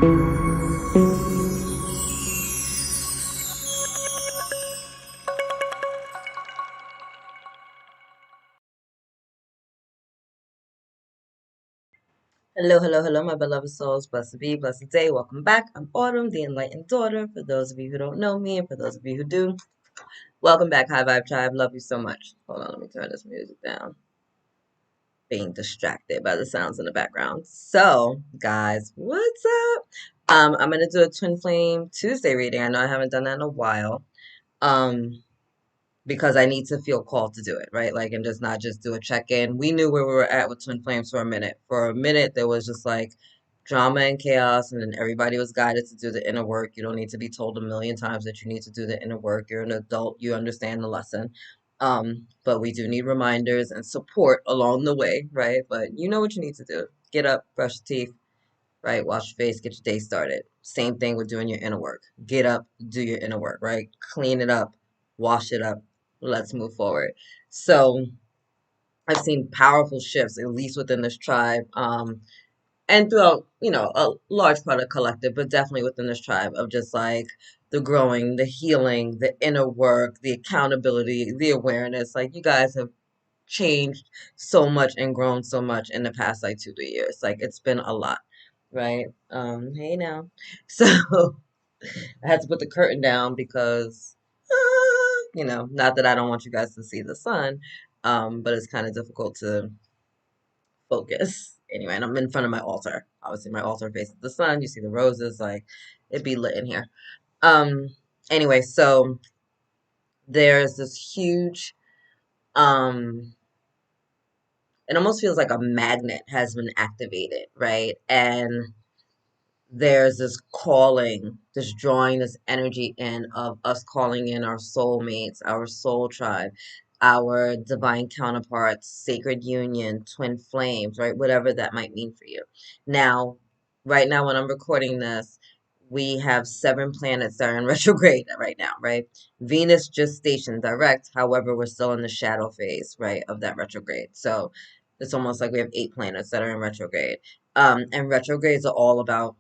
Hello, hello, hello, my beloved souls. Blessed be, blessed day. Welcome back. I'm Autumn, the Enlightened Daughter. For those of you who don't know me, and for those of you who do, welcome back, High Vibe Tribe. Love you so much. Hold on, let me turn this music down. Being distracted by the sounds in the background. So, guys, what's up? I'm gonna do a Twin Flame Tuesday reading. I know I haven't done that in a while. Um, because I need to feel called to do it, right? Like, and just not just do a check-in. We knew where we were at with Twin Flames for a minute. For a minute, there was just like drama and chaos, and then everybody was guided to do the inner work. You don't need to be told a million times that you need to do the inner work. You're an adult, you understand the lesson. But we do need reminders and support along the way, right? But you know what you need to do. Get up, brush your teeth, right? Wash your face, get your day started. Same thing with doing your inner work. Get up, do your inner work, right? Clean it up, wash it up. Let's move forward. So I've seen powerful shifts, at least within this tribe, and throughout, a large part of collective, but definitely within this tribe of just like the growing, the healing, the inner work, the accountability, the awareness. Like you guys have changed so much and grown so much in the past like 2, 3 years. Like it's been a lot, right? Hey now. So I had to put the curtain down because not that I don't want you guys to see the sun, but it's kind of difficult to focus. Anyway, and I'm in front of my altar. Obviously my altar faces the sun. You see the roses, like it'd be lit in here. Um anyway, so there's this huge um it almost feels like a magnet has been activated, right? And there's this calling, this drawing, this energy in of us calling in our soulmates, our soul tribe, our divine counterparts, sacred union, twin flames, right? Whatever that might mean for you. Now, right now, when I'm recording this, we have 7 planets that are in retrograde right now, right? Venus just stationed direct. However, we're still in the shadow phase, right, of that retrograde. So it's almost like we have 8 planets that are in retrograde. And retrogrades are all about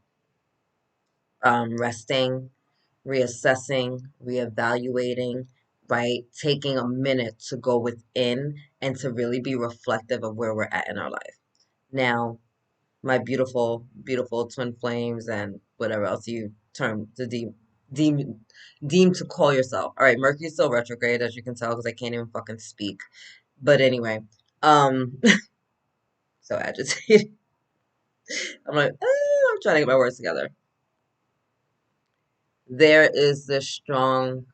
resting, reassessing, reevaluating, right? Taking a minute to go within and to really be reflective of where we're at in our life. Now, my beautiful, beautiful twin flames and whatever else you term to deem deem to call yourself. All right, Mercury's still retrograde, as you can tell, because I can't even fucking speak. But anyway, um, so agitated. I'm like, I'm trying to get my words together. There is this strong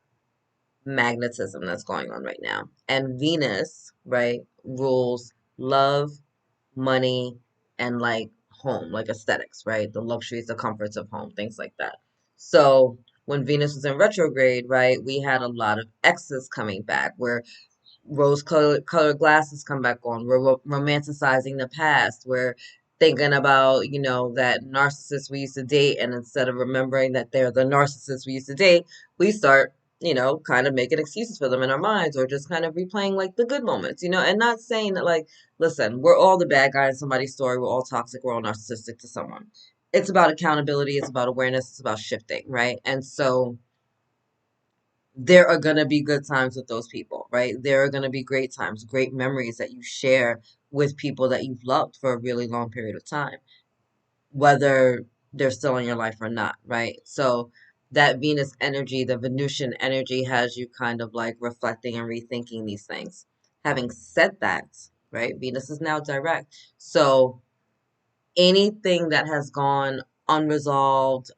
magnetism that's going on right now. And Venus, right, rules love, money, and like home, like aesthetics, right? The luxuries, the comforts of home, things like that. So when Venus was in retrograde, right, we had a lot of exes coming back where rose colored glasses come back on. We're romanticizing the past. We're thinking about, that narcissist we used to date, and instead of remembering that they're the narcissist we used to date, we start, kind of making excuses for them in our minds, or just kind of replaying like the good moments, and not saying that like, listen, we're all the bad guy in somebody's story, we're all toxic, we're all narcissistic to someone. It's about accountability, it's about awareness, it's about shifting, right? And so there are going to be good times with those people, right? There are going to be great times, great memories that you share with people that you've loved for a really long period of time, whether they're still in your life or not, right? So that Venus energy, the Venusian energy, has you kind of like reflecting and rethinking these things. Having said that, right, Venus is now direct. So anything that has gone unresolved,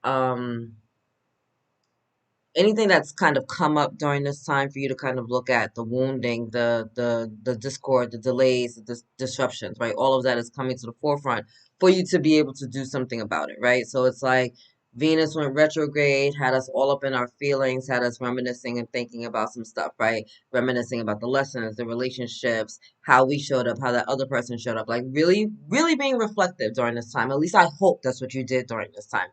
anything that's kind of come up during this time for you to kind of look at the wounding, the discord, the delays, the disruptions, right? All of that is coming to the forefront for you to be able to do something about it, right? So it's like Venus went retrograde, had us all up in our feelings, had us reminiscing and thinking about some stuff, right? Reminiscing about the lessons, the relationships, how we showed up, how that other person showed up, like really, really being reflective during this time. At least I hope that's what you did during this time.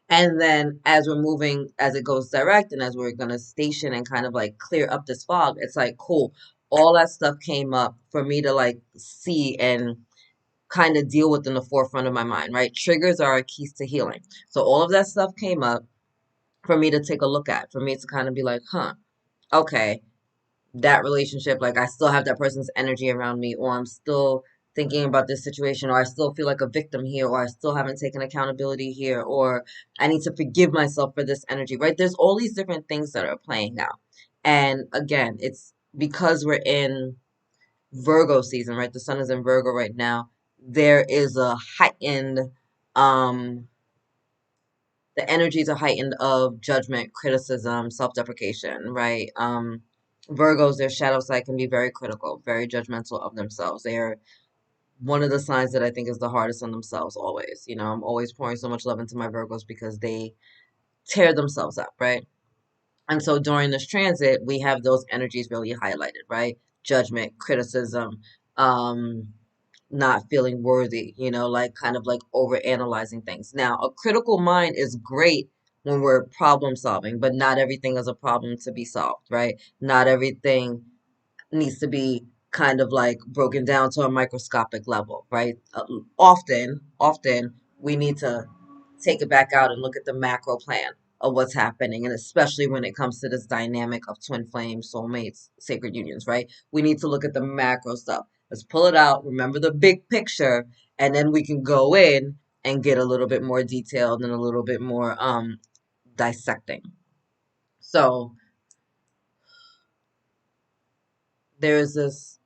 And then as we're moving, as it goes direct, and as we're going to station and kind of like clear up this fog, it's like, cool. All that stuff came up for me to like see and kind of deal with in the forefront of my mind, right? Triggers are keys to healing. So all of that stuff came up for me to take a look at, for me to kind of be like, huh, okay, that relationship, like I still have that person's energy around me, or I'm still thinking about this situation, or I still feel like a victim here, or I still haven't taken accountability here, or I need to forgive myself for this energy, right? There's all these different things that are playing out. And again, it's because we're in Virgo season, right? The sun is in Virgo right now. There is a heightened, um, the energies are heightened of judgment, criticism, self-deprecation, right? Virgos, their shadow side can be very critical, very judgmental of themselves. They are one of the signs that I think is the hardest on themselves always. You know, I'm always pouring so much love into my Virgos because they tear themselves up, right? And so during this transit, we have those energies really highlighted, right? Judgment, criticism, um, not feeling worthy, you know, like kind of like over analyzing things. Now, a critical mind is great when we're problem solving, but not everything is a problem to be solved, right? Not everything needs to be kind of like broken down to a microscopic level, right? Often we need to take it back out and look at the macro plan of what's happening, and especially when it comes to this dynamic of twin flames, soulmates, sacred unions, right? We need to look at the macro stuff. Let's pull it out, remember the big picture, and then we can go in and get a little bit more detailed and a little bit more dissecting. So there's this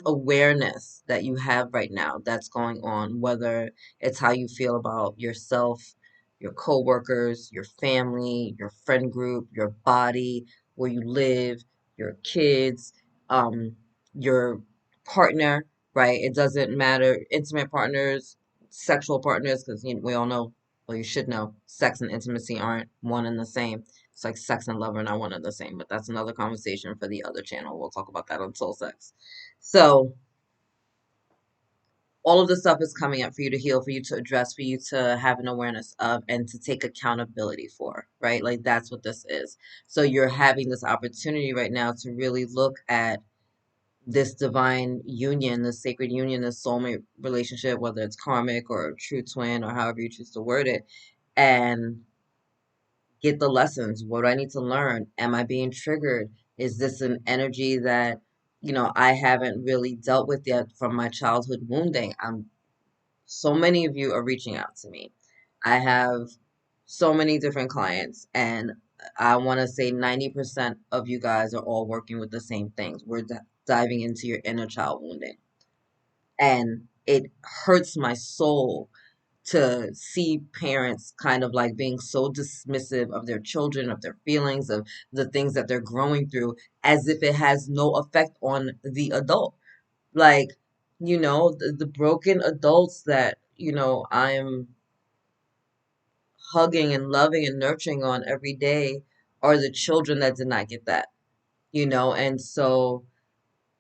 awareness that you have right now that's going on, whether it's how you feel about yourself, your coworkers, your family, your friend group, your body, where you live, your kids, um, your partner, right? It doesn't matter, intimate partners, sexual partners, because we all know, well, you should know, sex and intimacy aren't one and the same. It's like sex and love are not one and the same, but that's another conversation for the other channel. We'll talk about that on Soul Sex. So all of the stuff is coming up for you to heal, for you to address, for you to have an awareness of, and to take accountability for, right? Like that's what this is. So you're having this opportunity right now to really look at this divine union, this sacred union, this soulmate relationship, whether it's karmic or a true twin or however you choose to word it, and get the lessons. What do I need to learn? Am I being triggered? Is this an energy that, I haven't really dealt with yet from my childhood wounding? So many of you are reaching out to me. I have so many different clients, and I want to say 90% of you guys are all working with the same things. We're diving into your inner child wounding. And it hurts my soul to see parents kind of like being so dismissive of their children, of their feelings, of the things that they're growing through, as if it has no effect on the adult. Like, the broken adults that, I'm hugging and loving and nurturing on every day are the children that did not get that, and so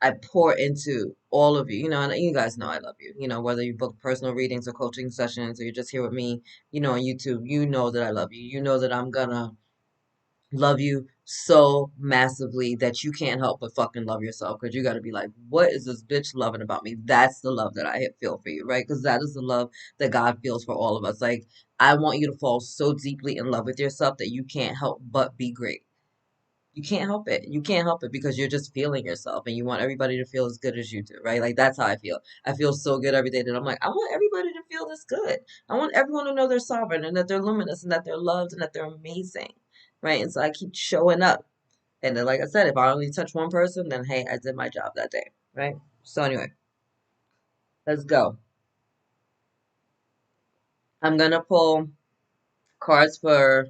I pour into all of you, and you guys know I love you, whether you book personal readings or coaching sessions or you're just here with me, on YouTube, you know that I love you. You know that I'm gonna love you so massively that you can't help but fucking love yourself, because you got to be like, what is this bitch loving about me? That's the love that I feel for you, right? Because that is the love that God feels for all of us. Like, I want you to fall so deeply in love with yourself that you can't help but be great. You can't help it. You can't help it because you're just feeling yourself and you want everybody to feel as good as you do, right? Like that's how I feel. I feel so good every day that I'm like, I want everybody to feel this good. I want everyone to know they're sovereign and that they're luminous and that they're loved and that they're amazing, right? And so I keep showing up. And then, like I said, if I only touch one person, then hey, I did my job that day, right? So anyway, let's go. I'm gonna pull cards for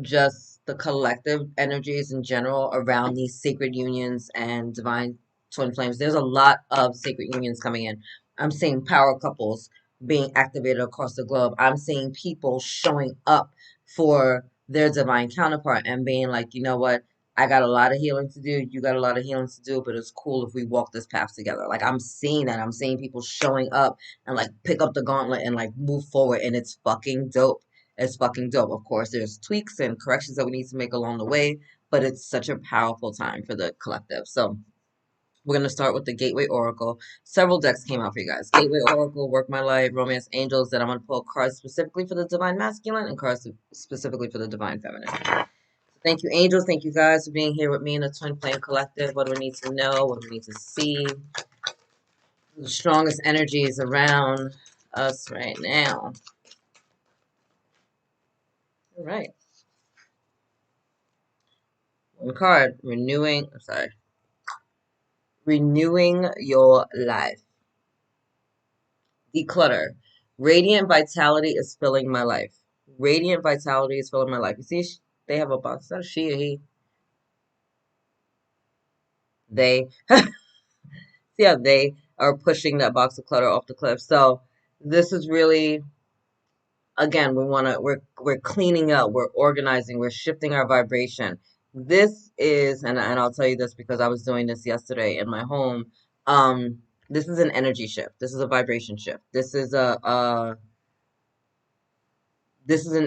just the collective energies in general around these sacred unions and divine twin flames. There's a lot of sacred unions coming in. I'm seeing power couples being activated across the globe. I'm seeing people showing up for their divine counterpart and being like, you know what? I got a lot of healing to do. You got a lot of healing to do, but it's cool if we walk this path together. Like I'm seeing that. I'm seeing people showing up and like pick up the gauntlet and like move forward, and it's fucking dope. It's fucking dope. Of course, there's tweaks and corrections that we need to make along the way, but it's such a powerful time for the collective. So We're going to start with the Gateway Oracle. Several decks came out for you guys. Gateway Oracle, Work My Life, Romance Angels. Then I'm going to pull cards specifically for the Divine Masculine and cards specifically for the Divine Feminine. Thank you, angels. Thank you guys for being here with me in the Twin Flame Collective. What do we need to know? What do we need to see? The strongest energies around us right now. All right. One card. Renewing your life. Declutter. Radiant vitality is filling my life. Radiant vitality is filling my life. You see, they have a box. Is that a she or he? They. See how they are pushing that box of clutter off the cliff. So this is really, again, we're cleaning up, we're organizing, we're shifting our vibration. This is, and I'll tell you this because I was doing this yesterday in my home. Um, this is an energy shift. This is a vibration shift. This is an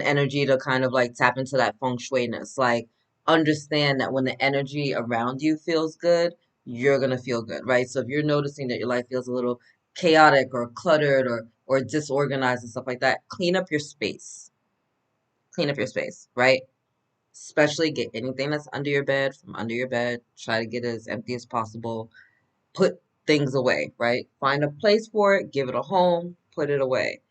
energy to kind of like tap into that feng shui-ness. Like, understand that when the energy around you feels good, you're gonna feel good, right? So if you're noticing that your life feels a little chaotic or cluttered or disorganized and stuff like that, clean up your space. Clean up your space, right? Especially get anything that's under your bed from under your bed. Try to get it as empty as possible. Put things away, right? Find a place for it, give it a home, put it away.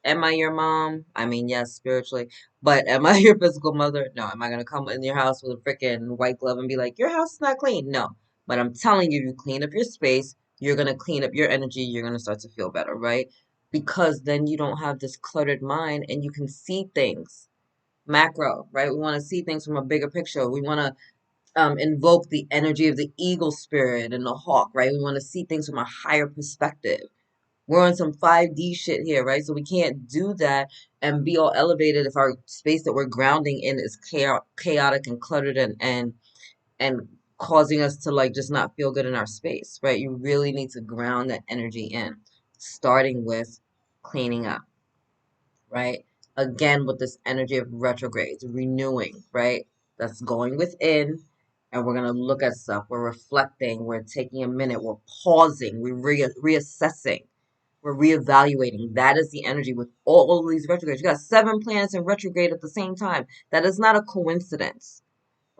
Am I your mom? I mean, yes, spiritually. But am I your physical mother? No. Am I going to come in your house with a freaking white glove and be like, your house is not clean? No. But I'm telling you, you clean up your space, you're going to clean up your energy, you're going to start to feel better, right? Because then you don't have this cluttered mind and you can see things macro, right? We want to see things from a bigger picture. We want to invoke the energy of the eagle spirit and the hawk, right? We want to see things from a higher perspective. We're on some 5D shit here, right? So we can't do that and be all elevated if our space that we're grounding in is chaotic and cluttered and causing us to like just not feel good in our space, right? You really need to ground that energy in, starting with cleaning up, right? Again, with this energy of retrogrades, renewing, right? That's going within, and we're going to look at stuff. We're reflecting, we're taking a minute, we're pausing, we're reassessing, we're reevaluating. That is the energy with all these retrogrades. You got 7 planets in retrograde at the same time. That is not a coincidence,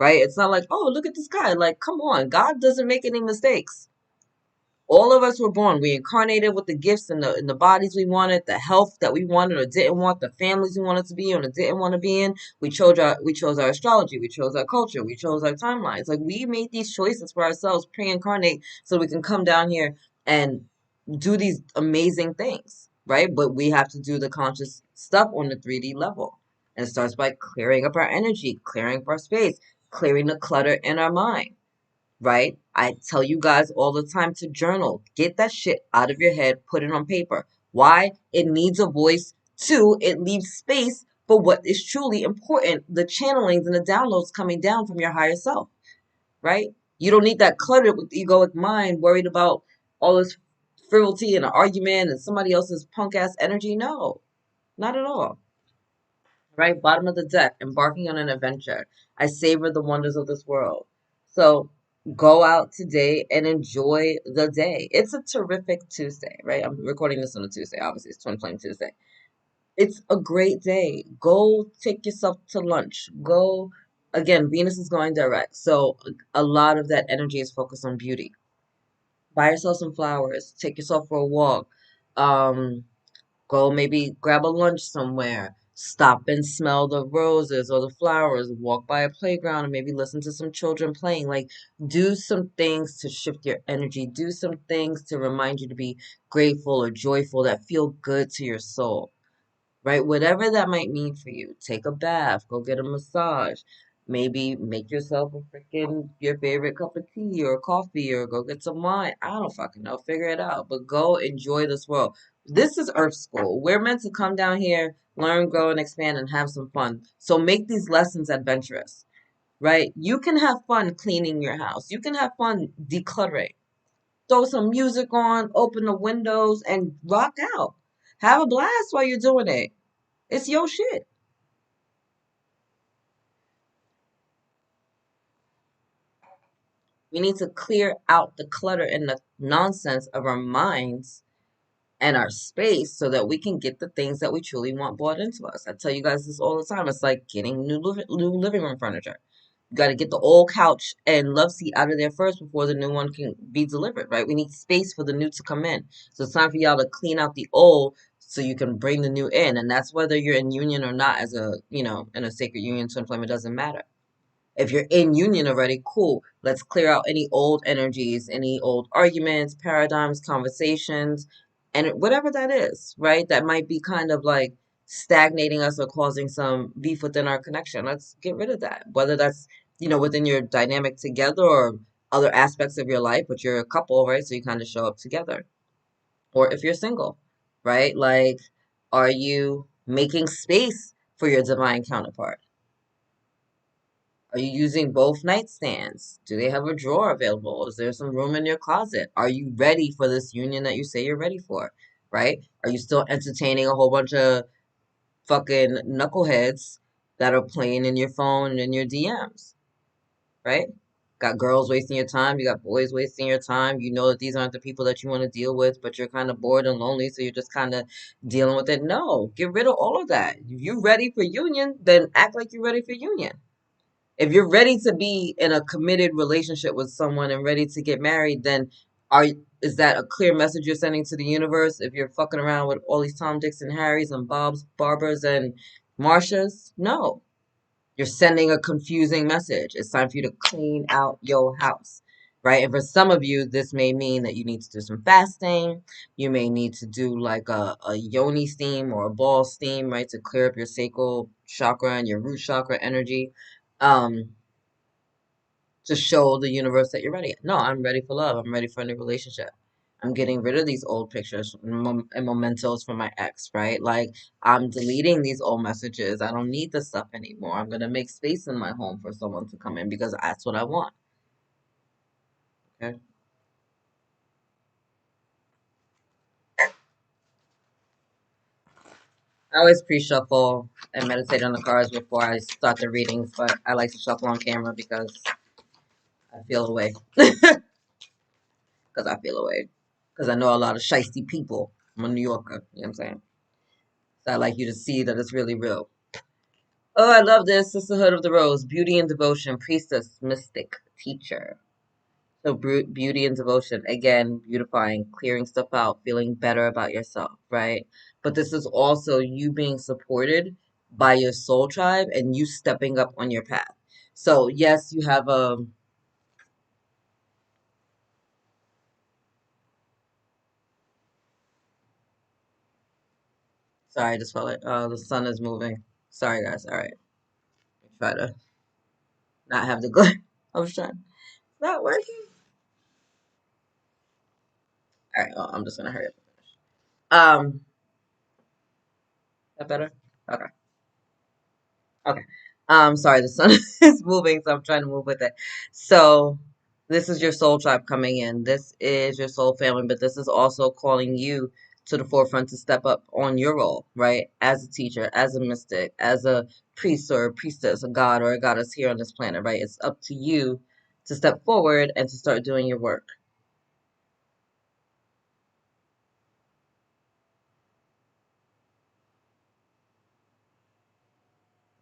right? It's not like, oh, look at this guy. Like, come on, God doesn't make any mistakes. All of us were born. We incarnated with the gifts and the bodies we wanted, the health that we wanted or didn't want, the families we wanted to be in or didn't want to be in. We chose our astrology, we chose our culture, we chose our timelines. Like we made these choices for ourselves, pre-incarnate, so we can come down here and do these amazing things, right? But we have to do the conscious stuff on the 3D level. And it starts by clearing up our energy, clearing up our space, clearing the clutter in our mind, right? I tell you guys all the time to journal. Get that shit out of your head, put it on paper. Why? It needs a voice. 2, it leaves space for what is truly important, the channelings and the downloads coming down from your higher self, right? You don't need that cluttered with egoic mind worried about all this frivolity and an argument and somebody else's punk ass energy. No, not at all. Right, bottom of the deck, embarking on an adventure. I savor the wonders of this world. So go out today and enjoy the day. It's a terrific Tuesday, right? I'm recording this on a Tuesday. Obviously, it's Twin Flame Tuesday. It's a great day. Go take yourself to lunch. Go, again, Venus is going direct. So a lot of that energy is focused on beauty. Buy yourself some flowers. Take yourself for a walk. Um, Go maybe grab a lunch somewhere. Stop and smell the roses or the flowers. Walk by a playground and maybe listen to some children playing. Like, do some things to shift your energy. Do some things to remind you to be grateful or joyful that feel good to your soul, right? Whatever that might mean for you. Take a bath, go get a massage, maybe make yourself a freaking your favorite cup of tea or coffee or go get some wine. I don't fucking know. Figure it out. But go enjoy this world. This is Earth School. We're meant to come down here, learn, grow, and expand and have some fun. So make these lessons adventurous, right? You can have fun cleaning your house. You can have fun decluttering. Throw some music on, open the windows, and rock out. Have a blast while you're doing it. It's your shit. We need to clear out the clutter and the nonsense of our minds and our space so that we can get the things that we truly want brought into us. I tell you guys this all the time. It's like getting new living room furniture. You got to get the old couch and love seat out of there first before the new one can be delivered, right? We need space for the new to come in. So it's time for y'all to clean out the old so you can bring the new in. And that's whether you're in union or not as a, in a sacred union, twin flame, it doesn't matter. If you're in union already, cool. Let's clear out any old energies, any old arguments, paradigms, conversations, and whatever that is, right? That might be kind of like stagnating us or causing some beef within our connection. Let's get rid of that. Whether that's, within your dynamic together or other aspects of your life, but you're a couple, right? So you kind of show up together. Or if you're single, right? Like, are you making space for your divine counterpart? Are you using both nightstands? Do they have a drawer available? Is there some room in your closet? Are you ready for this union that you say you're ready for? Right? Are you still entertaining a whole bunch of fucking knuckleheads that are playing in your phone and in your DMs? Right? Got girls wasting your time, you got boys wasting your time. You know that these aren't the people that you want to deal with, but you're kind of bored and lonely, so you're just kind of dealing with it. No, get rid of all of that. If you're ready for union, then act like you're ready for union. If you're ready to be in a committed relationship with someone and ready to get married, then are is that a clear message you're sending to the universe? If you're fucking around with all these Tom, Dicks, and Harrys and Bobs, Barbers, and Marshas, no. You're sending a confusing message. It's time for you to clean out your house, right? And for some of you, this may mean that you need to do some fasting. You may need to do like a yoni steam or a ball steam, right, to clear up your sacral chakra and your root chakra energy. Um, to show the universe that you're ready. No, I'm ready for love. I'm ready for a new relationship. I'm getting rid of these old pictures and mementos from my ex, right? Like, I'm deleting these old messages. I don't need this stuff anymore. I'm going to make space in my home for someone to come in because that's what I want. Okay. I always pre-shuffle and meditate on the cards before I start the readings, but I like to shuffle on camera because I feel away. Because I feel away. Because I know a lot of shiesty people. I'm a New Yorker. You know what I'm saying? So I like you to see that it's really real. Oh, I love this. Sisterhood of the Rose. Beauty and devotion. Priestess. Mystic. Teacher. So beauty and devotion. Again, beautifying, clearing stuff out, feeling better about yourself, right? But this is also you being supported by your soul tribe and you stepping up on your path. So yes, you have a. Sorry, I just felt it. The sun is moving. Sorry, guys. All right. Try to not have the glare. I was trying. Not working. All right. Well, I'm just gonna hurry up. Um, that better? Okay. Okay. Sorry, the sun is moving, so I'm trying to move with it. So this is your soul tribe coming in. This is your soul family, but this is also calling you to the forefront to step up on your role, right? As a teacher, as a mystic, as a priest or a priestess, a god or a goddess here on this planet, right? It's up to you to step forward and to start doing your work.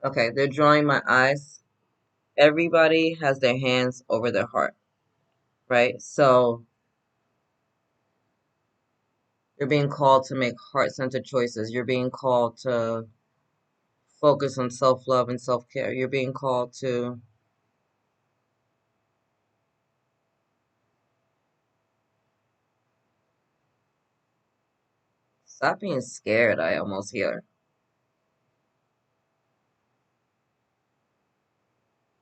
Okay, they're drawing my eyes. Everybody has their hands over their heart, right? So you're being called to make heart-centered choices. You're being called to focus on self-love and self-care. You're being called to stop being scared, I almost hear.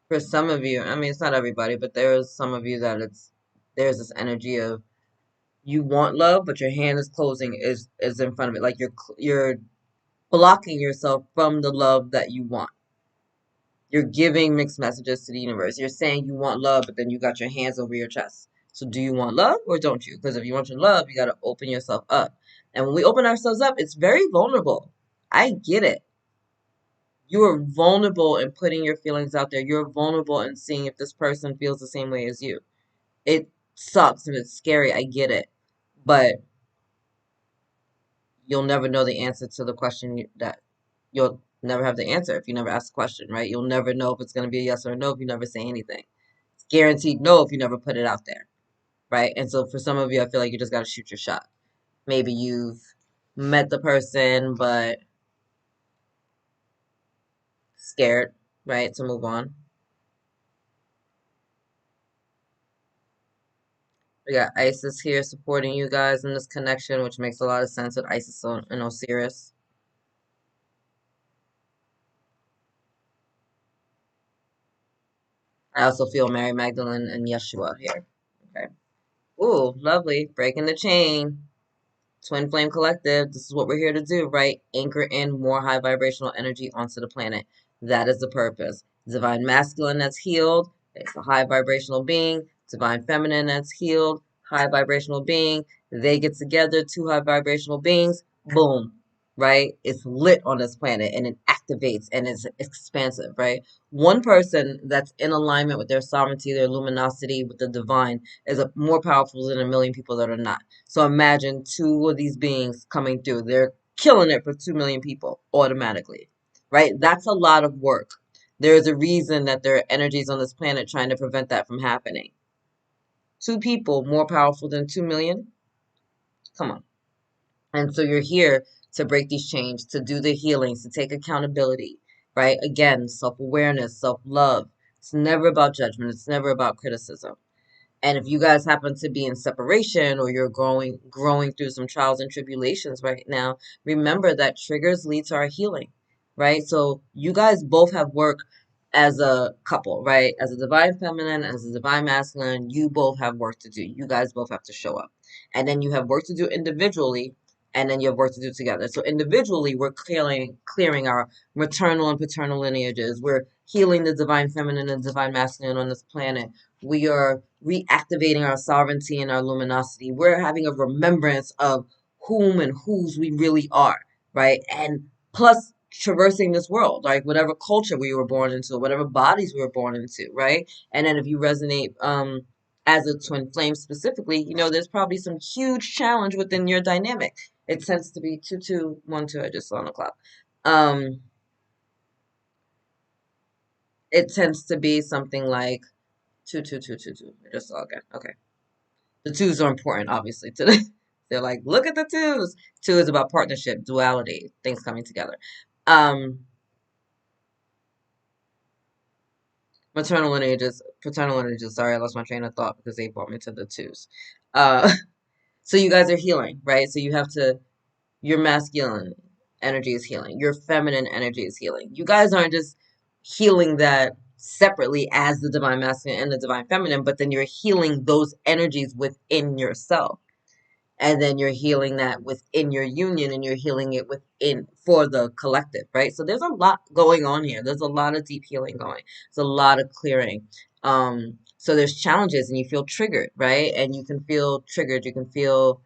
For some of you, I mean, it's not everybody, but there's some of you that there's this energy of you want love, but your hand is closing, is in front of it. Like you're blocking yourself from the love that you want. You're giving mixed messages to the universe. You're saying you want love, but then you got your hands over your chest. So do you want love or don't you? Because if you want your love, you got to open yourself up. And when we open ourselves up, it's very vulnerable. I get it. You are vulnerable in putting your feelings out there. You're vulnerable in seeing if this person feels the same way as you. It sucks and it's scary. I get it. But you'll never know the answer to the question that you'll never have the answer if you never ask the question, right? You'll never know if it's going to be a yes or a no if you never say anything. It's guaranteed no if you never put it out there, right? And so for some of you, I feel like you just got to shoot your shot. Maybe you've met the person, but scared, right, to move on. We got Isis here supporting you guys in this connection, which makes a lot of sense with Isis and Osiris. I also feel Mary Magdalene and Yeshua here. Okay. Ooh, lovely. Breaking the chain. Twin Flame Collective, this is what we're here to do, right? Anchor in more high vibrational energy onto the planet. That is the purpose. Divine Masculine that's healed, it's a high vibrational being. Divine Feminine that's healed, high vibrational being. They get together, two high vibrational beings, boom, right? It's lit on this planet and it activates and it's expansive, right? One person that's in alignment with their sovereignty, their luminosity, with the divine is more powerful than a million people that are not. So imagine two of these beings coming through. They're killing it for 2 million people automatically, right? That's a lot of work. There is a reason that there are energies on this planet trying to prevent that from happening. Two people more powerful than 2 million? Come on. And so you're here to break these chains, to do the healings, to take accountability, right? Again, self-awareness, self-love. It's never about judgment. It's never about criticism. And if you guys happen to be in separation or you're growing through some trials and tribulations right now, remember that triggers lead to our healing, right? So you guys both have work as a couple, right? As a divine feminine, as a divine masculine, you both have work to do. You guys both have to show up. And then you have work to do individually, and then you have work to do together. So individually, we're clearing our maternal and paternal lineages. We're healing the divine feminine and divine masculine on this planet. We are reactivating our sovereignty and our luminosity. We're having a remembrance of whom and whose we really are, right? And plus traversing this world, like whatever culture we were born into, whatever bodies we were born into, right? And then if you resonate as a twin flame specifically, you know, there's probably some huge challenge within your dynamic. It tends to be 2212. I just saw on the clock. Um, it tends to be something like 2222. I just saw again. Okay. The twos are important, obviously, to the, they're like, look at the twos. Two is about partnership, duality, things coming together. Um, Maternal lineages, paternal lineages. Sorry, I lost my train of thought because they brought me to the twos. Uh, so you guys are healing, right? So you have to, your masculine energy is healing, your feminine energy is healing. You guys aren't just healing that separately as the divine masculine and the divine feminine, but then you're healing those energies within yourself. And then you're healing that within your union and you're healing it within for the collective, right? So there's a lot going on here. There's a lot of deep healing going. There's a lot of clearing. So there's challenges and you feel triggered, right? And you can feel triggered. You can feel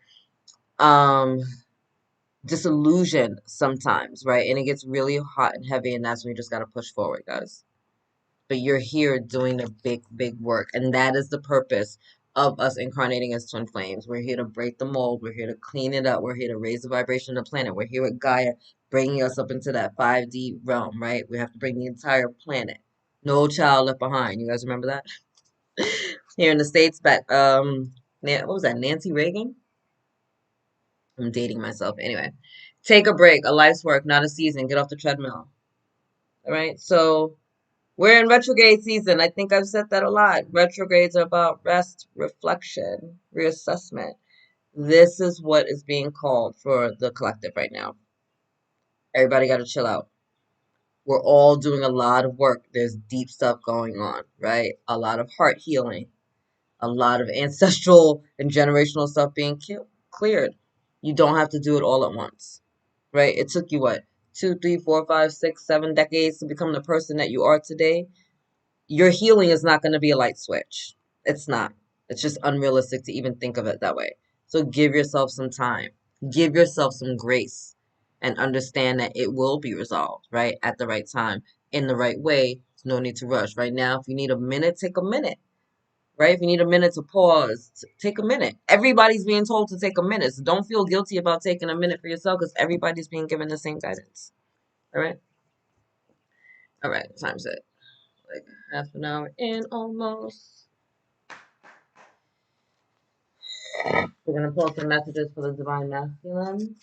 um disillusioned sometimes, right? And it gets really hot and heavy, and that's when you just gotta push forward, guys. But you're here doing the big, big work. And that is the purpose of us incarnating as twin flames. We're here to break the mold. We're here to clean it up. We're here to raise the vibration of the planet. We're here with Gaia, bringing us up into that 5D realm, right? We have to bring the entire planet. No child left behind. You guys remember that? Here in the States, back, what was that, Nancy Reagan? I'm dating myself. Anyway, take a break, a life's work, not a season. Get off the treadmill. All right. So we're in retrograde season. I think I've said that a lot. Retrogrades are about rest, reflection, reassessment. This is what is being called for the collective right now. Everybody got to chill out. We're all doing a lot of work. There's deep stuff going on, right? A lot of heart healing, a lot of ancestral and generational stuff being cleared. You don't have to do it all at once, right? It took you what, 2, 3, 4, 5, 6, 7 decades to become the person that you are today. Your healing is not going to be a light switch. It's not. It's just unrealistic to even think of it that way. So give yourself some time. Give yourself some grace and understand that it will be resolved, right? At the right time, in the right way. There's no need to rush. Right now, if you need a minute, take a minute. right? If you need a minute to pause, take a minute. Everybody's being told to take a minute. So don't feel guilty about taking a minute for yourself because everybody's being given the same guidance. All right? All right, time's it. Like half an hour in almost. We're going to pull some messages for the Divine Masculine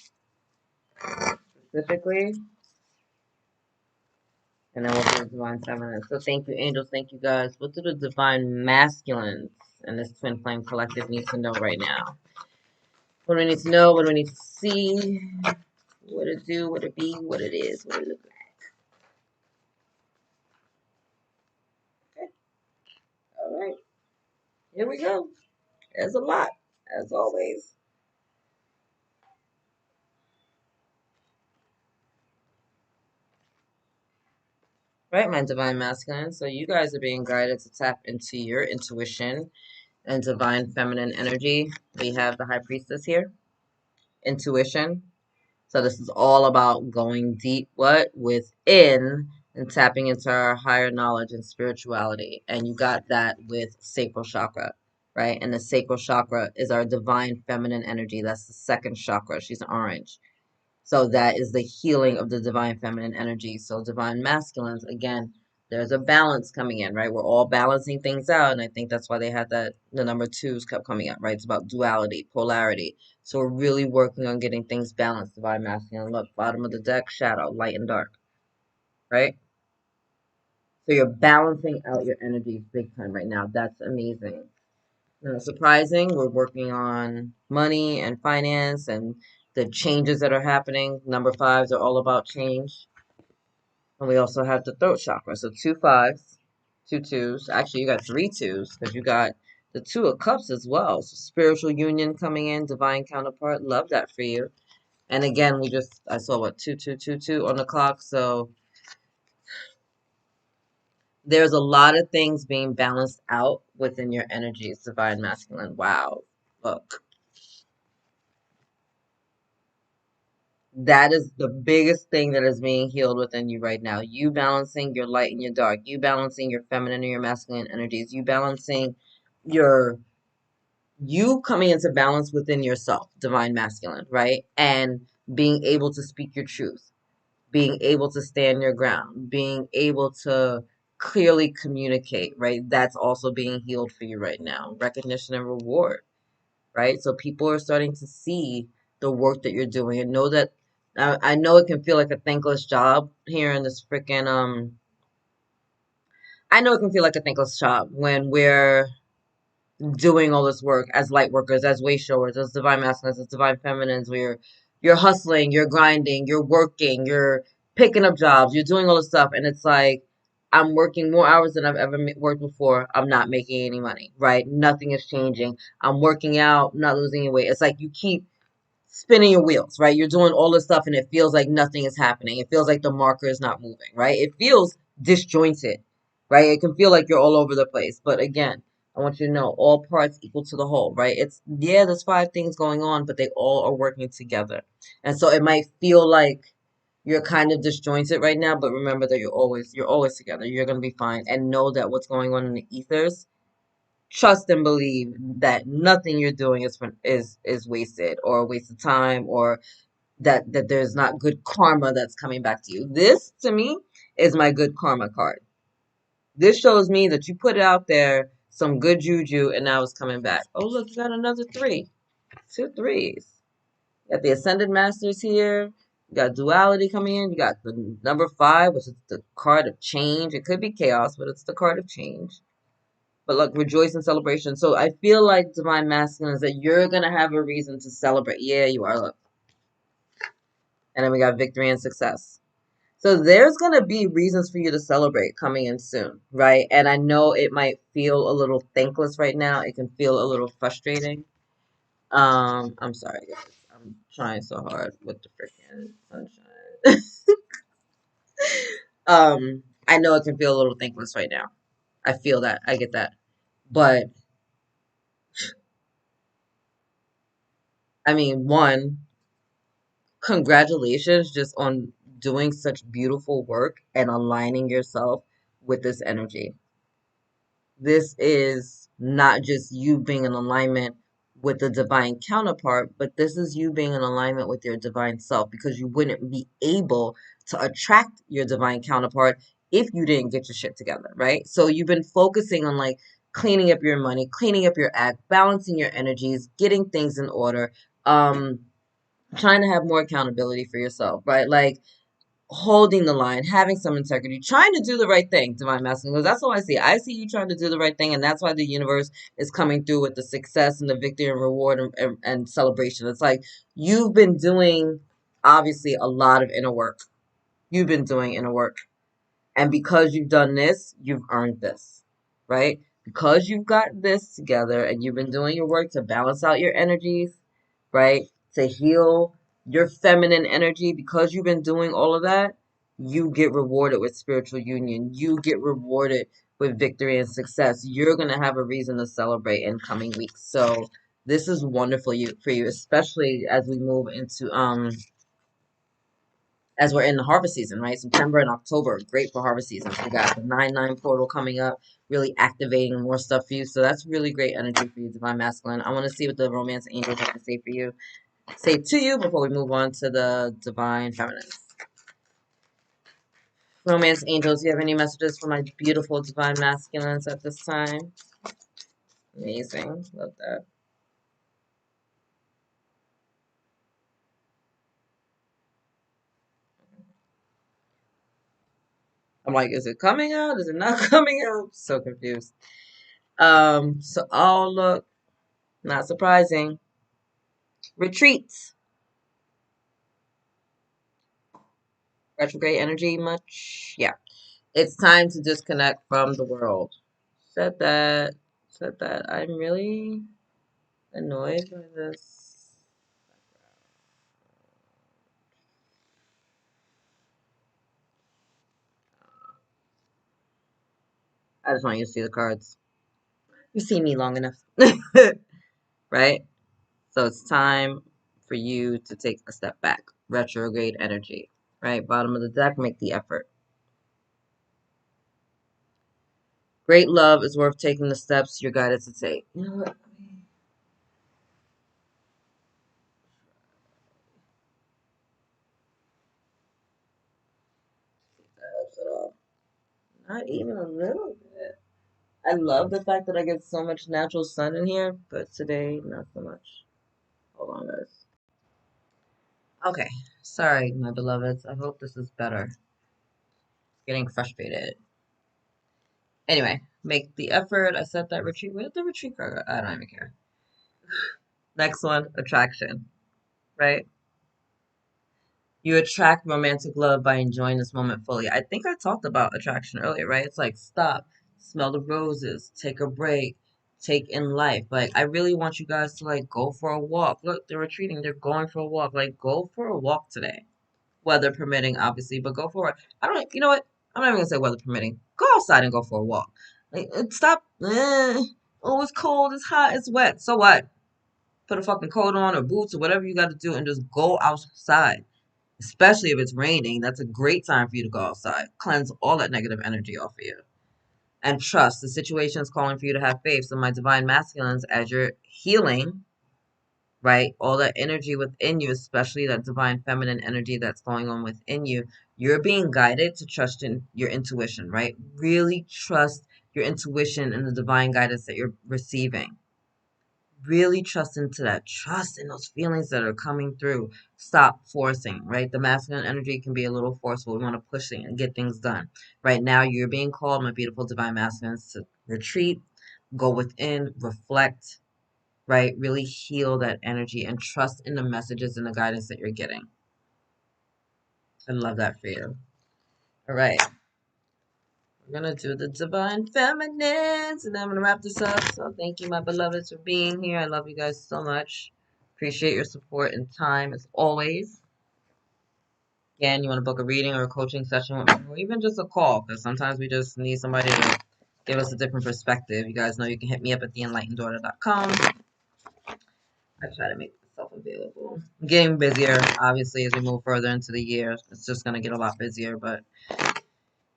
specifically. And then we'll do the Divine Feminine. So thank you, angels. Thank you, guys. What do the Divine Masculines and this Twin Flame Collective need to know right now? What do we need to know? What do we need to see? What it do? What it be? What it is? What it look like? Okay. All right. Here we go. There's a lot, as always. Right, my Divine Masculine. So you guys are being guided to tap into your intuition and Divine Feminine energy. We have the High Priestess here. Intuition. So this is all about going deep, within and tapping into our higher knowledge and spirituality. And you got that with sacral chakra, right? And the sacral chakra is our divine feminine energy. That's the second chakra. She's orange. So that is the healing of the divine feminine energy. So divine masculines, again, there's a balance coming in, right? We're all balancing things out, and I think that's why they had that the number twos kept coming up, right? It's about duality, polarity. So we're really working on getting things balanced, divine masculine. Look, bottom of the deck, shadow, light and dark, right? So you're balancing out your energies big time right now. That's amazing. Surprising, we're working on money and finance and the changes that are happening. Number fives are all about change. And we also have the throat chakra. So two fives, two twos. Actually, you got three twos because you got the two of cups as well. So spiritual union coming in, divine counterpart. Love that for you. And again, I saw what, 2222 on the clock. So there's a lot of things being balanced out within your energies, divine masculine. Wow. Look. That is the biggest thing that is being healed within you right now. You balancing your light and your dark. You balancing your feminine and your masculine energies. You balancing your you coming into balance within yourself, divine masculine, right? And being able to speak your truth, being able to stand your ground, being able to clearly communicate, right? That's also being healed for you right now. Recognition and reward, right? So people are starting to see the work that you're doing and know that I know it can feel like a thankless job here in this freaking I know it can feel like a thankless job when we're doing all this work as light workers, as way showers, as divine masculines, as divine feminines, where you're hustling, you're grinding, you're working, you're picking up jobs, you're doing all this stuff, and it's like I'm working more hours than I've ever worked before. I'm not making any money, right? Nothing is changing. I'm working out, not losing any weight. It's like you keep spinning your wheels, right? You're doing all this stuff and it feels like nothing is happening. It feels like the marker is not moving, right? It feels disjointed, right? It can feel like you're all over the place. But again, I want you to know all parts equal to the whole, right? It's, yeah, there's five things going on, but they all are working together. And so it might feel like you're kind of disjointed right now, but remember that you're always together. You're going to be fine. And know that what's going on in the ethers, trust and believe that nothing you're doing is wasted or a waste of time or that there's not good karma that's coming back to you. This to me is my good karma card. This shows me that you put it out there some good juju and now it's coming back. Oh look, you got another three. Two threes. You got the Ascended Masters here. You got duality coming in. You got the number five, which is the card of change. It could be chaos, but it's the card of change. But look, rejoice and celebration. So I feel like divine masculine is that you're gonna have a reason to celebrate. Yeah, you are. Look, and then we got victory and success. So there's gonna be reasons for you to celebrate coming in soon, right? And I know it might feel a little thankless right now. It can feel a little frustrating. I'm sorry, guys. I'm trying so hard with the freaking sunshine. I know it can feel a little thankless right now. I feel that. I get that. But I mean, one, congratulations just on doing such beautiful work and aligning yourself with this energy. This is not just you being in alignment with the divine counterpart, but this is you being in alignment with your divine self, because you wouldn't be able to attract your divine counterpart if you didn't get your shit together, right? So you've been focusing on like cleaning up your money, cleaning up your act, balancing your energies, getting things in order, trying to have more accountability for yourself, right? Like holding the line, having some integrity, trying to do the right thing, divine masculine. Because that's all I see. I see you trying to do the right thing, and that's why the universe is coming through with the success and the victory and reward and celebration. It's like you've been doing obviously a lot of inner work. You've been doing inner work. And because you've done this, you've earned this, right? Because you've got this together and you've been doing your work to balance out your energies, right? To heal your feminine energy, because you've been doing all of that, you get rewarded with spiritual union. You get rewarded with victory and success. You're going to have a reason to celebrate in coming weeks. So this is wonderful for you, especially as we move into as we're in the harvest season, right? September and October, great for harvest seasons. We got the 9/9 portal coming up, really activating more stuff for you. So that's really great energy for you, divine masculine. I want to see what the romance angels have to say for you, say to you before we move on to the divine feminine. Romance angels, do you have any messages for my beautiful divine masculines at this time? Amazing. Love that. I'm like, is it coming out? Is it not coming out? So confused. So oh look, not surprising. Retreats. Retrograde energy much? Yeah. It's time to disconnect from the world. Said that. Said that. I'm really annoyed by this. I just want you to see the cards. You've seen me long enough. Right? So it's time for you to take a step back. Retrograde energy. Right? Bottom of the deck, make the effort. Great love is worth taking the steps you're guided to take. You know what? Not even a little bit. I love the fact that I get so much natural sun in here, but today, not so much. Hold on, guys. Okay, sorry, my beloveds. I hope this is better. Getting frustrated. Anyway, make the effort. I said that retreat. Where did the retreat card go? I don't even care. Next one, attraction, right? You attract romantic love by enjoying this moment fully. I think I talked about attraction earlier, right? It's like stop, smell the roses, take a break, take in life. Like I really want you guys to like go for a walk. Look, they're retreating, they're going for a walk. Like go for a walk today. Weather permitting, obviously, but go for it. I don't, you know what? I'm not even gonna say weather permitting. Go outside and go for a walk. Like, stop. Oh, it's cold, it's hot, it's wet. So what? Put a fucking coat on or boots or whatever you got to do and just go outside. Especially if it's raining, that's a great time for you to go outside. Cleanse all that negative energy off of you. And trust the situation is calling for you to have faith. So, my divine masculines, as you're healing, right? All that energy within you, especially that divine feminine energy that's going on within you, you're being guided to trust in your intuition, right? Really trust your intuition and the divine guidance that you're receiving. Really trust into that. Trust in those feelings that are coming through. Stop forcing, right? The masculine energy can be a little forceful. We want to push things and get things done. Right now, you're being called, my beautiful divine masculines, to retreat, go within, reflect, right? Really heal that energy and trust in the messages and the guidance that you're getting. I love that for you. All right. We're going to do the divine feminines and then I'm going to wrap this up. So thank you, my beloveds, for being here. I love you guys so much. Appreciate your support and time as always. Again, you want to book a reading or a coaching session with me, or even just a call, because sometimes we just need somebody to give us a different perspective. You guys know you can hit me up at theenlighteneddaughter.com. I try to make myself available. I'm getting busier, obviously, as we move further into the year. It's just going to get a lot busier. But,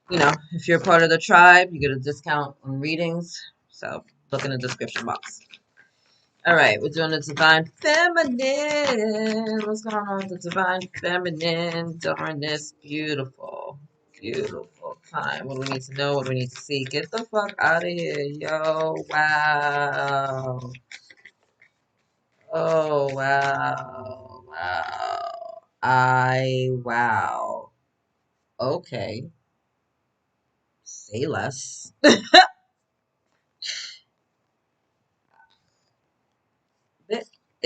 you know, if you're part of the tribe, you get a discount on readings, So look in the description box. All right, we're doing the Divine Feminine. What's going on with the Divine Feminine during this beautiful, beautiful time? What do we need to know? What do we need to see? Get the fuck out of here, yo. Wow. Oh, wow. Wow. Wow. Okay. Say less.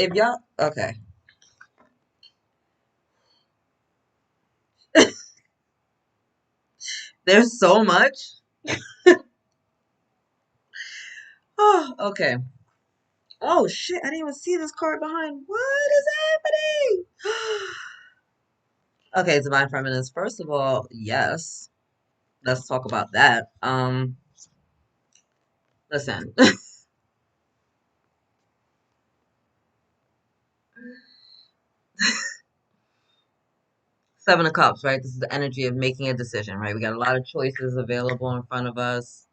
If y'all, okay. There's so much. Oh, okay. Oh shit, I didn't even see this card behind. What is happening? Okay, Divine Feminines. First of all, yes. Let's talk about that. Listen. Seven of Cups, right? This is the energy of making a decision, right? We got a lot of choices available in front of us.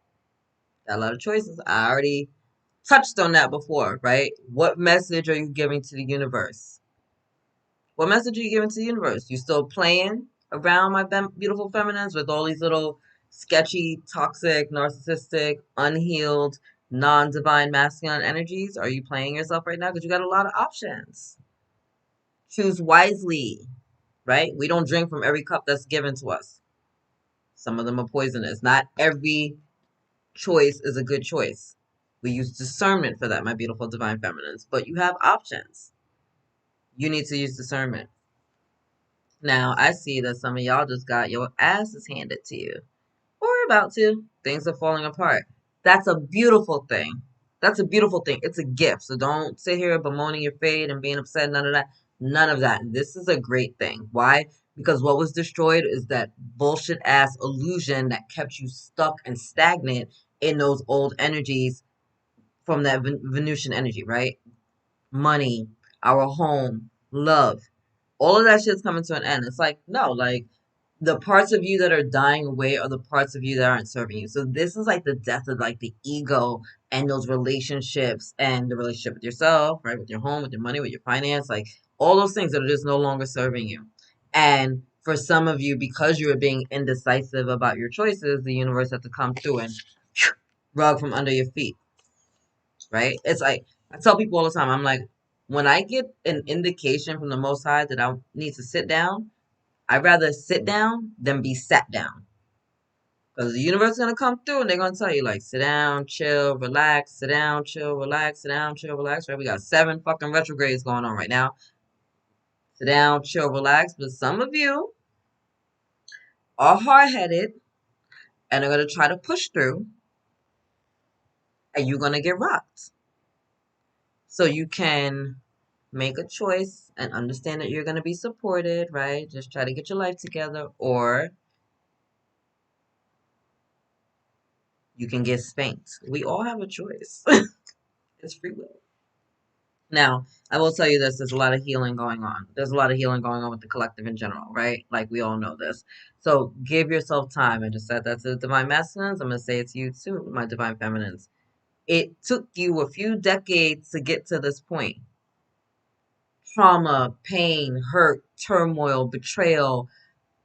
Got a lot of choices. I already touched on that before, right? What message are you giving to the universe? What message are you giving to the universe? You still playing around my beautiful feminines with all these little sketchy, toxic, narcissistic, unhealed, non-divine masculine energies? Are you playing yourself right now? Because you got a lot of options. Choose wisely, right? We don't drink from every cup that's given to us. Some of them are poisonous. Not every choice is a good choice. We use discernment for that, my beautiful divine feminines. But you have options. You need to use discernment. Now, I see that some of y'all just got your asses handed to you, or about to. Things are falling apart. That's a beautiful thing. That's a beautiful thing. It's a gift. So don't sit here bemoaning your fate and being upset. None of that. None of that. This is a great thing. Why? Because what was destroyed is that bullshit ass illusion that kept you stuck and stagnant in those old energies from that Venusian energy, right? Money, our home, love, all of that shit's coming to an end. It's like, no, like the parts of you that are dying away are the parts of you that aren't serving you. So this is like the death of like the ego and those relationships and the relationship with yourself, right? With your home, with your money, with your finance, like all those things that are just no longer serving you. And for some of you, because you are being indecisive about your choices, the universe has to come through and rug from under your feet, right? It's like I tell people all the time, I'm like, when I get an indication from the Most High that I need to sit down, I'd rather sit down than be sat down. Because the universe is going to come through and they're going to tell you, like, sit down, chill, relax, sit down, chill, relax, sit down, chill, relax, right? We got 7 fucking retrogrades going on right now. Sit down, chill, relax. But some of you are hard headed and are going to try to push through and you're going to get rocked. So you can make a choice and understand that you're going to be supported, right? Just try to get your life together, or you can get spanked. We all have a choice. It's free will. Now, I will tell you this, there's a lot of healing going on. There's a lot of healing going on with the collective in general, right? Like we all know this. So give yourself time. I just said that to the divine masculines. I'm going to say it to you too, my divine feminines. It took you a few decades to get to this point. Trauma, pain, hurt, turmoil, betrayal,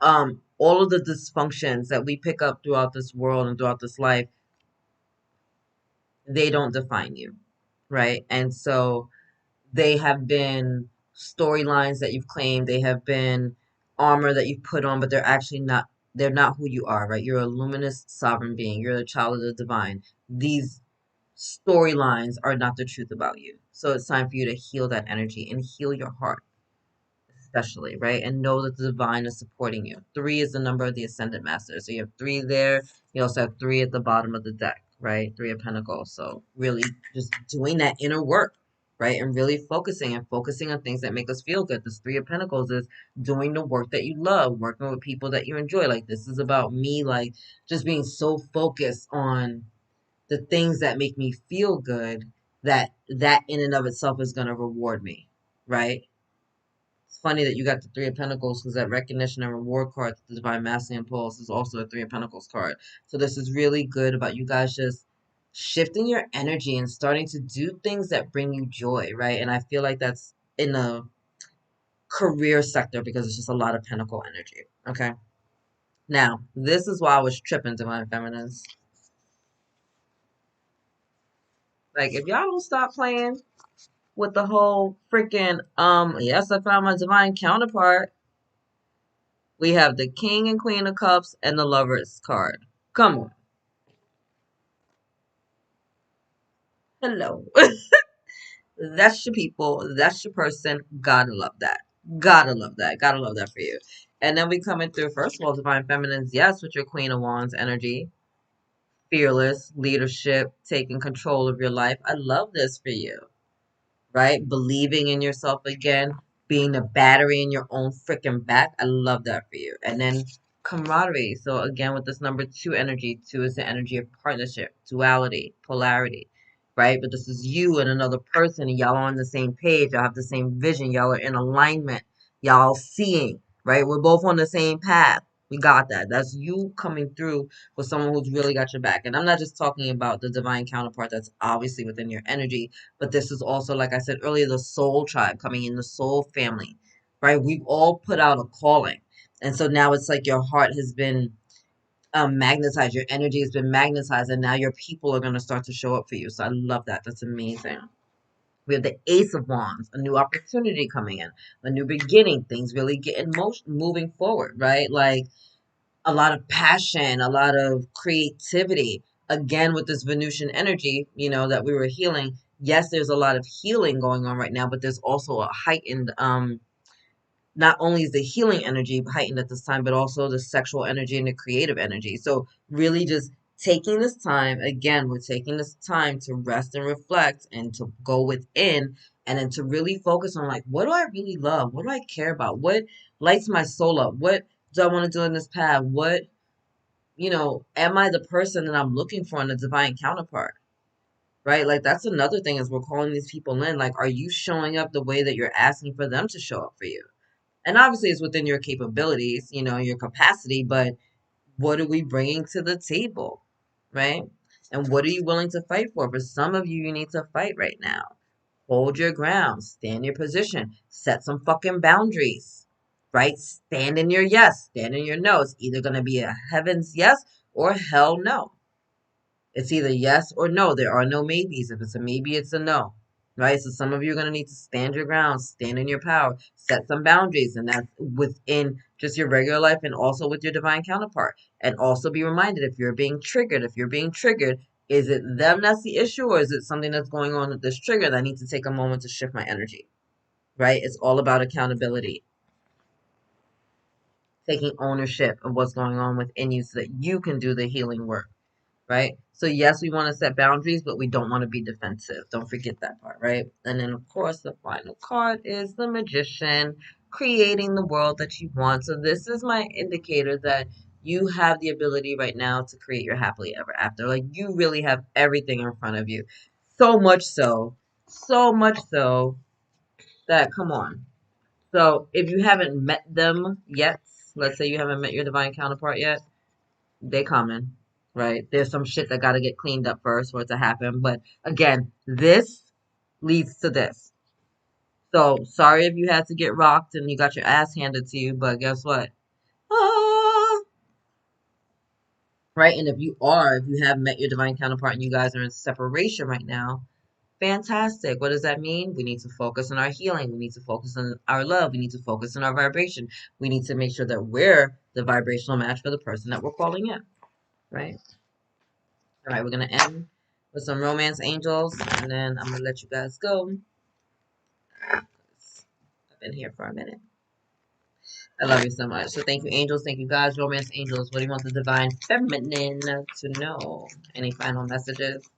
all of the dysfunctions that we pick up throughout this world and throughout this life, they don't define you, right? And so they have been storylines that you've claimed, they have been armor that you've put on, but they're not who you are, right? You're a luminous sovereign being, you're a child of the divine. These storylines are not the truth about you. So it's time for you to heal that energy and heal your heart, especially, right? And know that the divine is supporting you. 3 is the number of the ascendant master. So you have 3 there. You also have 3 at the bottom of the deck, right? 3 of Pentacles. So really just doing that inner work, right? And really focusing on things that make us feel good. This 3 of Pentacles is doing the work that you love, working with people that you enjoy. Like this is about me, like just being so focused on the things that make me feel good that in and of itself is going to reward me, right? It's funny that you got the 3 of Pentacles because that recognition and reward card, the Divine Masculine Impulse, is also a 3 of Pentacles card. So this is really good about you guys just shifting your energy and starting to do things that bring you joy, right? And I feel like that's in the career sector because it's just a lot of pentacle energy. Okay. Now, this is why I was tripping, divine feminines. Like, if y'all don't stop playing with the whole freaking yes, I found my divine counterpart. We have the King and Queen of Cups and the Lovers card. Come on. Hello. That's your people. That's your person. Gotta love that. Gotta love that. Gotta love that for you. And then we coming through, first of all, divine feminines, yes, with your Queen of Wands energy. Fearless, leadership, taking control of your life. I love this for you, right? Believing in yourself again, being a battery in your own freaking back. I love that for you. And then camaraderie. So again, with this number two energy, two is the energy of partnership, duality, polarity, right? But this is you and another person, and y'all are on the same page. Y'all have the same vision. Y'all are in alignment. Y'all seeing, right? We're both on the same path. We got that. That's you coming through with someone who's really got your back. And I'm not just talking about the divine counterpart that's obviously within your energy, but this is also, like I said earlier, the soul tribe coming in, the soul family, right? We've all put out a calling. And so now it's like your heart has been magnetized, your energy has been magnetized, and now your people are going to start to show up for you. So I love that. That's amazing. We have the Ace of Wands, a new opportunity coming in, a new beginning, things really getting motion, moving forward, right? Like a lot of passion, a lot of creativity. Again, with this Venusian energy, that we were healing. Yes, there's a lot of healing going on right now, but there's also a heightened, not only is the healing energy heightened at this time, but also the sexual energy and the creative energy. So really just taking this time, again, we're taking this time to rest and reflect and to go within and then to really focus on like, what do I really love? What do I care about? What lights my soul up? What do I want to do in this path? What am I the person that I'm looking for in a divine counterpart? Right? Like that's another thing as we're calling these people in. Like, are you showing up the way that you're asking for them to show up for you? And obviously it's within your capabilities, your capacity, but what are we bringing to the table? Right? And what are you willing to fight for? For some of you, you need to fight right now. Hold your ground, stand your position, set some fucking boundaries, right? Stand in your yes, stand in your no. It's either going to be a heaven's yes or hell no. It's either yes or no. There are no maybes. If it's a maybe, it's a no, right? So some of you are going to need to stand your ground, stand in your power, set some boundaries, and that's within just your regular life and also with your divine counterpart. And also be reminded if you're being triggered, is it them that's the issue or is it something that's going on with this trigger that I need to take a moment to shift my energy, right? It's all about accountability, taking ownership of what's going on within you so that you can do the healing work, right? So yes, we want to set boundaries, but we don't want to be defensive. Don't forget that part, right? And then of course the final card is the Magician, creating the world that you want. So this is my indicator that you have the ability right now to create your happily ever after. Like you really have everything in front of you. So much so that come on. So if you haven't met them yet, let's say you haven't met your divine counterpart yet, they coming, right? There's some shit that got to get cleaned up first for it to happen. But again, this leads to this. So sorry if you had to get rocked and you got your ass handed to you, but guess what? Ah, right? And if you have met your divine counterpart and you guys are in separation right now, fantastic. What does that mean? We need to focus on our healing. We need to focus on our love. We need to focus on our vibration. We need to make sure that we're the vibrational match for the person that we're calling in, right? All right, we're gonna end with some romance angels, and then I'm gonna let you guys go. I've been here for a minute. I love you so much. So thank you, angels. Thank you, guys. Romance angels. What do you want the divine feminine to know? Any final messages?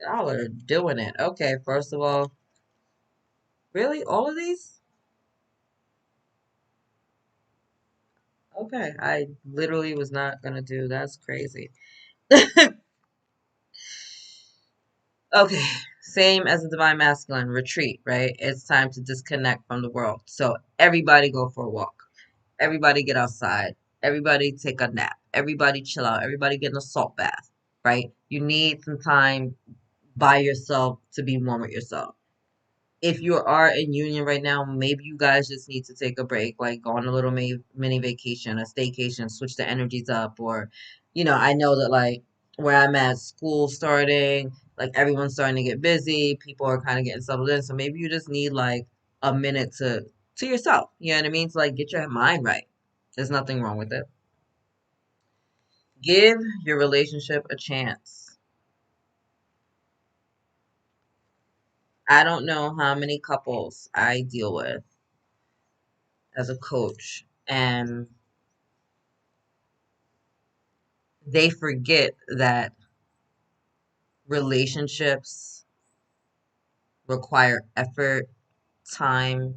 Y'all are doing it. Okay, first of all, really, all of these? Okay, I literally was not gonna do. That's crazy. Okay, same as the divine masculine retreat, right? It's time to disconnect from the world. So everybody go for a walk. Everybody get outside. Everybody take a nap. Everybody chill out. Everybody get in a salt bath, right? You need some time by yourself to be one with yourself. If you are in union right now, maybe you guys just need to take a break, like go on a little mini vacation, a staycation, switch the energies up. Or, I know that like where I'm at, school starting, like everyone's starting to get busy, people are kind of getting settled in. So maybe you just need like a minute to yourself. You know what I mean? To like get your mind right. There's nothing wrong with it. Give your relationship a chance. I don't know how many couples I deal with as a coach, and they forget that relationships require effort, time,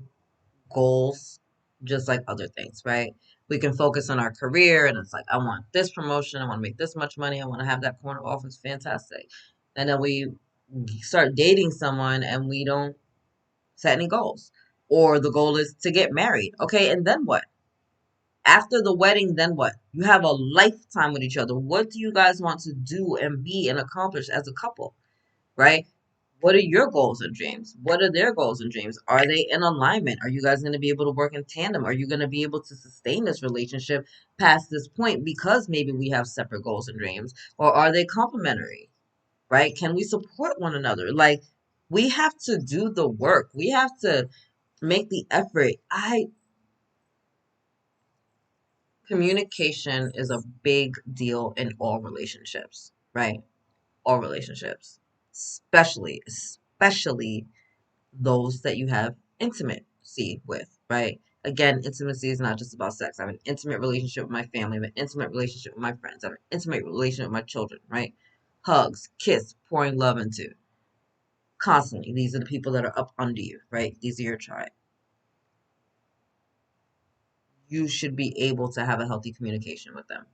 goals, just like other things, right? We can focus on our career and it's like, I want this promotion, I want to make this much money, I want to have that corner office, fantastic. And then we start dating someone and we don't set any goals. Or the goal is to get married. Okay, and then what? After the wedding, then what? You have a lifetime with each other. What do you guys want to do and be and accomplish as a couple, right? What are your goals and dreams? What are their goals and dreams? Are they in alignment? Are you guys going to be able to work in tandem? Are you going to be able to sustain this relationship past this point because maybe we have separate goals and dreams? Or are they complementary, right? Can we support one another? Like, we have to do the work. We have to make the effort. Communication is a big deal in all relationships, right? All relationships, especially those that you have intimacy with, right? Again, intimacy is not just about sex. I have an intimate relationship with my family. I have an intimate relationship with my friends. I have an intimate relationship with my children, right? Hugs, kiss, pouring love into constantly. These are the people that are up under you, right? These are your tribe. You should be able to have a healthy communication with them.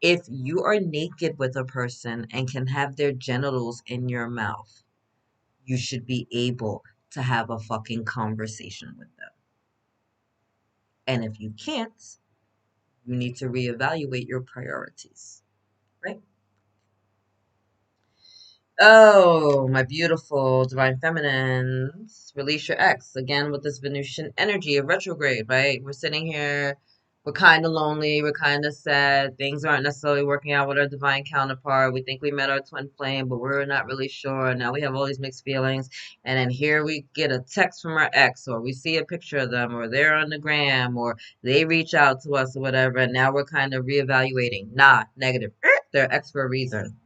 If you are naked with a person and can have their genitals in your mouth, you should be able to have a fucking conversation with them. And if you can't, you need to reevaluate your priorities, right? Oh, my beautiful divine feminines. Release your ex. Again with this Venusian energy of retrograde, right? We're sitting here, we're kind of lonely, we're kind of sad. Things aren't necessarily working out with our divine counterpart. We think we met our twin flame, but we're not really sure. Now we have all these mixed feelings. And then here we get a text from our ex, or we see a picture of them, or they're on the gram, or they reach out to us, or whatever. And now we're kind of reevaluating. Nah, negative. They're ex for a reason.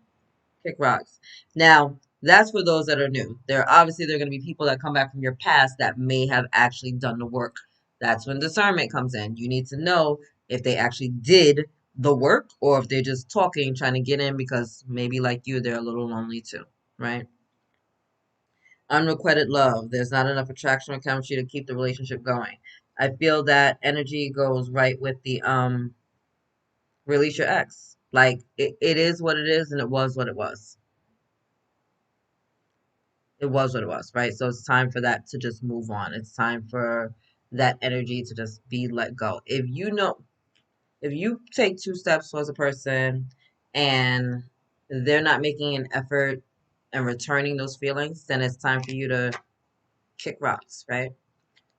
Kick rocks. Now, that's for those that are new. There are going to be people that come back from your past that may have actually done the work. That's when discernment comes in. You need to know if they actually did the work or if they're just talking, trying to get in because maybe like you, they're a little lonely too, right? Unrequited love. There's not enough attraction or chemistry to keep the relationship going. I feel that energy goes right with the release your ex. Like it is what it is and it was what it was. It was what it was, right? So it's time for that to just move on. It's time for that energy to just be let go. If you take two steps towards a person and they're not making an effort and returning those feelings, then it's time for you to kick rocks, right?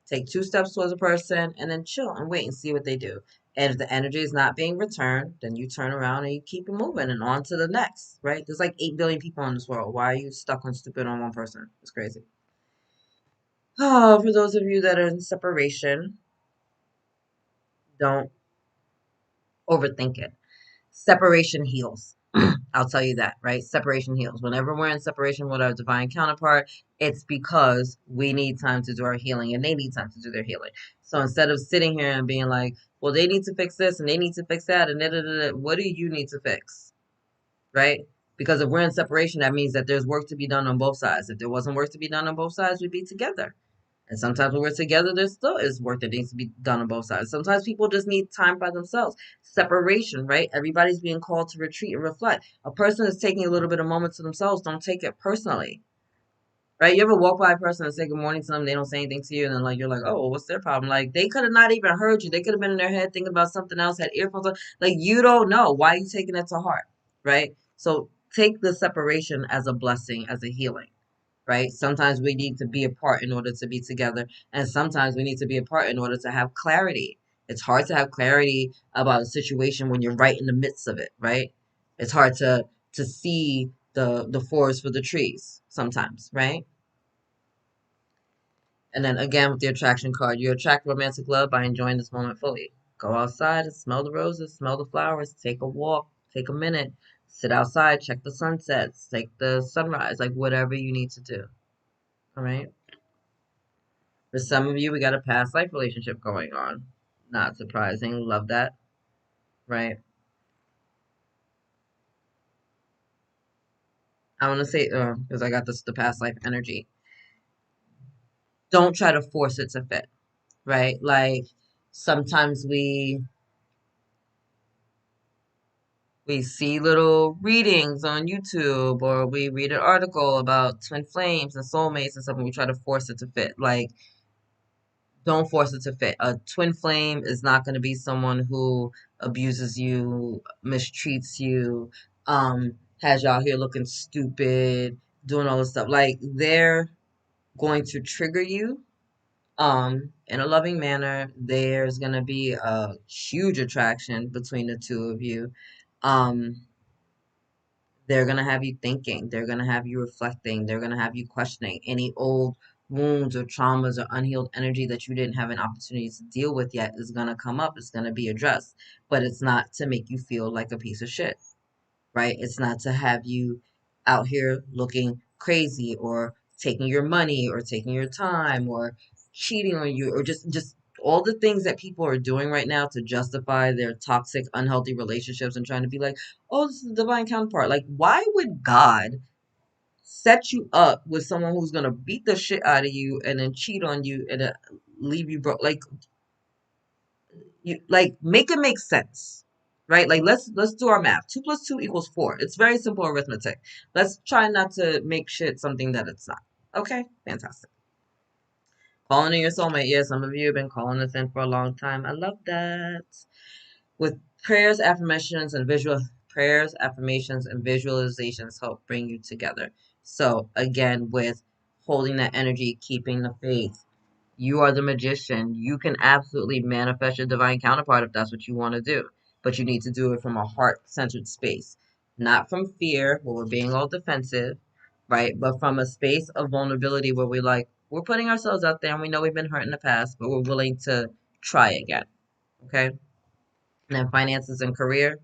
Take two steps towards a person and then chill and wait and see what they do. And if the energy is not being returned, then you turn around and you keep it moving and on to the next, right? There's like 8 billion people in this world. Why are you stuck on stupid on one person? It's crazy. Oh, for those of you that are in separation, don't overthink it. Separation heals. I'll tell you that, right? Separation heals. Whenever we're in separation with our divine counterpart, it's because we need time to do our healing and they need time to do their healing. So instead of sitting here and being like, well, they need to fix this and they need to fix that and da, da, da, da, what do you need to fix, right? Because if we're in separation, that means that there's work to be done on both sides. If there wasn't work to be done on both sides, we'd be together. And sometimes when we're together, there still is work that needs to be done on both sides. Sometimes people just need time by themselves. Separation, right? Everybody's being called to retreat and reflect. A person is taking a little bit of moment to themselves. Don't take it personally, right? You ever walk by a person and say good morning to them, they don't say anything to you, and then like you're like, oh, what's their problem? Like they could have not even heard you. They could have been in their head thinking about something else, had earphones on. Like you don't know. Why are you taking it to heart? Right? So take the separation as a blessing, as a healing. Right? Sometimes we need to be apart in order to be together, and sometimes we need to be apart in order to have clarity. It's hard to have clarity about a situation when you're right in the midst of it, right? It's hard to see the forest for the trees sometimes, right? And then again with the attraction card, you attract romantic love by enjoying this moment fully. Go outside and smell the roses, smell the flowers, take a walk, take a minute, sit outside, check the sunsets, take the sunrise, like whatever you need to do. All right. For some of you, we got a past life relationship going on. Not surprising. Love that. Right. I want to say, because I got this, the past life energy. Don't try to force it to fit. Right. Like sometimes we see little readings on YouTube or we read an article about twin flames and soulmates and stuff and we try to force it to fit. Like, don't force it to fit. A twin flame is not going to be someone who abuses you, mistreats you, has y'all here looking stupid, doing all this stuff. Like, they're going to trigger you in a loving manner. There's going to be a huge attraction between the two of you. Um, they're going to have you thinking. They're going to have you reflecting. They're going to have you questioning any old wounds or traumas or unhealed energy that you didn't have an opportunity to deal with yet is going to come up. It's going to be addressed. But it's not to make you feel like a piece of shit, right? It's not to have you out here looking crazy or taking your money or taking your time or cheating on you or just all the things that people are doing right now to justify their toxic, unhealthy relationships and trying to be like, oh, this is the divine counterpart. Like, why would God set you up with someone who's gonna beat the shit out of you and then cheat on you and leave you broke? Like, you like make it make sense, right? Like let's do our math. 2 plus 2 equals 4. It's very simple arithmetic. Let's try not to make shit something that it's not. Okay, fantastic. Calling in your soulmate. Yeah, some of you have been calling this in for a long time. I love that. With prayers, affirmations, and visualizations help bring you together. So again, with holding that energy, keeping the faith, you are the magician. You can absolutely manifest your divine counterpart if that's what you want to do. But you need to do it from a heart centered space, not from fear where we're being all defensive, right? But from a space of vulnerability where we're putting ourselves out there and we know we've been hurt in the past, but we're willing to try again. Okay. And then finances and career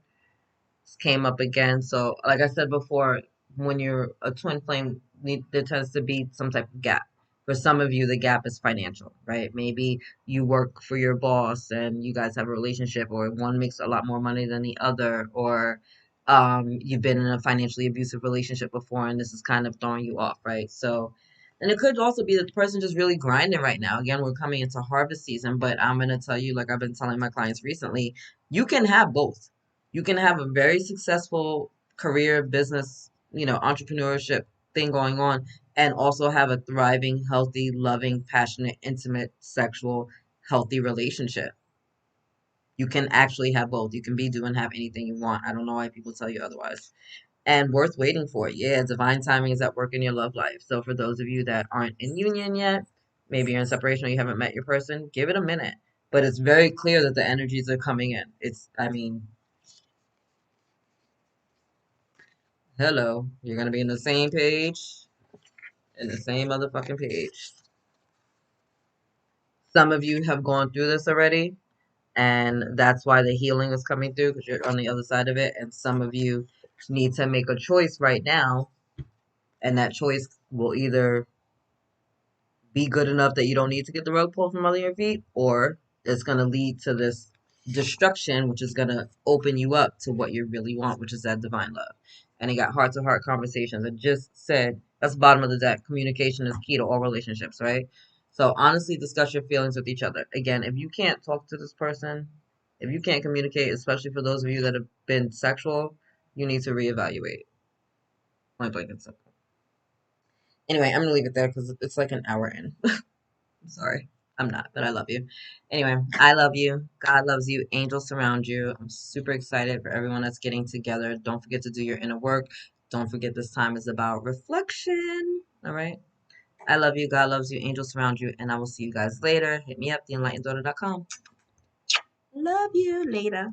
came up again. So, like I said before, when you're a twin flame, there tends to be some type of gap. For some of you, the gap is financial, right? Maybe you work for your boss and you guys have a relationship, or one makes a lot more money than the other, or you've been in a financially abusive relationship before and this is kind of throwing you off, right? So, and it could also be that the person just really grinding right now. Again, we're coming into harvest season, but I'm going to tell you, like I've been telling my clients recently, you can have both. You can have a very successful career, business, entrepreneurship thing going on, and also have a thriving, healthy, loving, passionate, intimate, sexual, healthy relationship. You can actually have both. You can be, do, and have anything you want. I don't know why people tell you otherwise. And worth waiting for. Yeah, divine timing is at work in your love life. So for those of you that aren't in union yet, maybe you're in separation or you haven't met your person, give it a minute. But it's very clear that the energies are coming in. I mean, hello, you're gonna be in the same page, in the same motherfucking page. Some of you have gone through this already, and that's why the healing is coming through because you're on the other side of it. And some of you need to make a choice right now, and that choice will either be good enough that you don't need to get the rug pulled from under your feet, or it's going to lead to this destruction, which is going to open you up to what you really want, which is that divine love. And he got heart to heart conversations. I just said that's the bottom of the deck. Communication is key to all relationships, right? So honestly, discuss your feelings with each other. Again, if you can't talk to this person, if you can't communicate, especially for those of you that have been sexual, you need to reevaluate. Point blank and simple. Anyway, I'm gonna leave it there because it's like an hour in. I'm sorry. I'm not, but I love you. Anyway, I love you. God loves you. Angels surround you. I'm super excited for everyone that's getting together. Don't forget to do your inner work. Don't forget this time is about reflection. All right. I love you. God loves you. Angels surround you. And I will see you guys later. Hit me up, theenlightendaughter.com. Love you. Later.